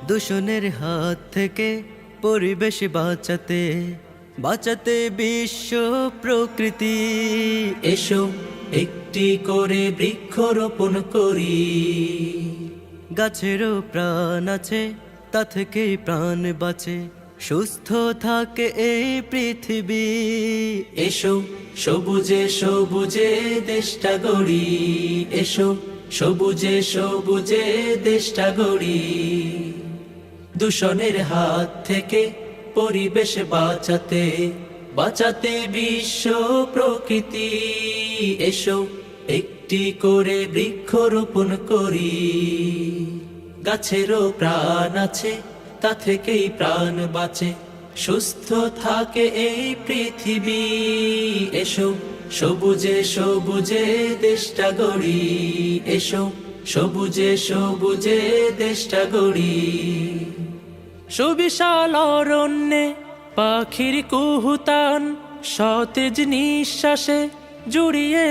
দূষণের হাত থেকে পরিবেশ বাঁচাতে বাঁচাতে বিশ্ব প্রকৃতি। এসো একটি করে বৃক্ষরোপণ করি। গাছেরও প্রাণ আছে, তা থেকেই প্রাণ বাঁচে, সুস্থ থাকে এই পৃথিবী। এসো সবুজে সবুজে দেশটা গড়ি। এসো সবুজে সবুজে দেশটা গড়ি। দূষণের হাত থেকে পরিবেশ বাঁচাতে বাঁচাতে বিশ্ব প্রকৃতি। এসো একটি করে বৃক্ষরোপণ করি। গাছেরও প্রাণ আছে, তা থেকেই প্রাণ বাঁচে, সুস্থ থাকে এই পৃথিবী। এসো সবুজে সবুজে দেশটা গড়ি। এসো সবুজে সবুজে দেশটা গড়ি। সুবিশাল অরণ্যে পাখির কুহুতান সতেজ নিঃশ্বাসে জুড়িয়ে